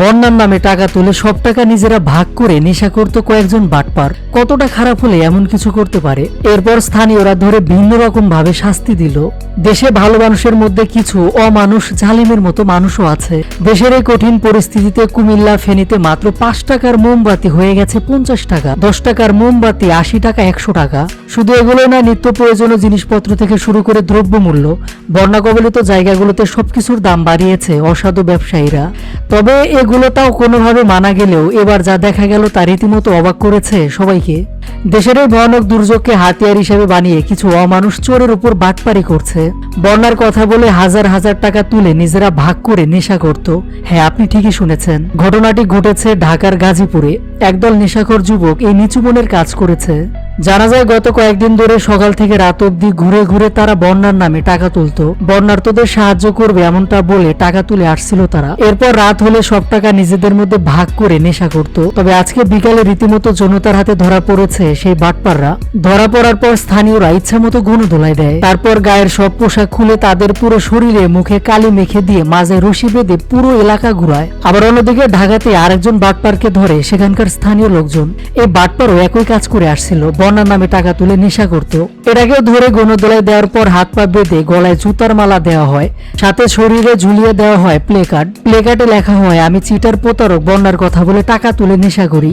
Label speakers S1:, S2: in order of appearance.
S1: বন্যার নামে টাকা তুলে সব টাকা নিজেরা ভাগ করে নেশা করতো কয়েকজন বাটপার। কতটা খারাপ হলে এমন কিছু করতে পারে? এরপর স্থানীয়রা ধরে ভিন্ন রকম ভাবে শাস্তি দিল। দেশে ভালো মানুষের মধ্যে কিছু অমানুষ জালিমের মতো মানুষও আছে। দেশের এই কঠিন পরিস্থিতিতে কুমিল্লা ফেনীতে মাত্র 5 টাকার মোমবাতি হয়ে গেছে 50 টাকা, 10 টাকার মোমবাতি 80 টাকা, 100 টাকা। শুধু এগুলো না, নিত্য প্রয়োজনীয় জিনিসপত্র থেকে শুরু করে দ্রব্যমূল্য বন্যা কবলিত জায়গাগুলোতে সবকিছুর দাম বাড়িয়েছে অসাধু ব্যবসায়ীরা। তবে এগুলোটাও কোনোভাবে মানা গেলেও এবার যা দেখা গেল তা রীতিমতো অবাক করেছে সবাইকে। দেশের এই ভয়ানক দুর্যোগকে হাতিয়ার হিসেবে বানিয়ে কিছু অমানুষ চোরের উপর বাটপারি করছে। বন্যার কথা বলে হাজার হাজার টাকা তুলে নিজেরা ভাগ করে নেশা করত। হ্যাঁ, আপনি ঠিকই শুনেছেন, ঘটনাটি ঘটেছে ঢাকার গাজীপুরে। একদল নেশাখোর যুবক এই নিচু মনের কাজ করেছে। জানা যায় গত কয়েকদিন ধরে সকাল থেকে রাত অবধি ঘুরে ঘুরে তারা বন্যার নামে টাকা তুলত। বন্যার্তদের সাহায্য করবে এমনটা বলে টাকা তুলে আসছিল তারা। এরপর রাত হলে সব টাকা নিজেদের মধ্যে ভাগ করে নেশা করত। তবে আজকে বিকালে রীতিমতো জনতার হাতে ধরা পড়েছে সেই বাটপাররা। ধরা পড়ার পর স্থানীয়রা ইচ্ছা মতো গুণ ধোলাই দেয়। তারপর গায়ের সব পোশাক খুলে তাদের পুরো শরীরে মুখে কালি মেখে দিয়ে মাঝে রশি বেঁধে পুরো এলাকা ঘুরায়। আবার অন্যদিকে ঢাকাতে আরেকজন বাটপারকে ধরে সেখানকার স্থানীয় লোকজন। এই বাটপারও একই কাজ করে আসছিল, বন্যার নামে টাকা তুলে নেশা করত। এর আগেও ধরে গণদোলায় দেওয়ার পর হাত পা বেঁধে গলায় জুতার মালা দেওয়া হয়, সাথে শরীরে ঝুলিয়ে দেওয়া হয় প্লে কার্ড। প্লে কার্ডে লেখা হয়, আমি চিটার প্রতারক, বন্যার কথা বলে টাকা তুলে নেশা করি।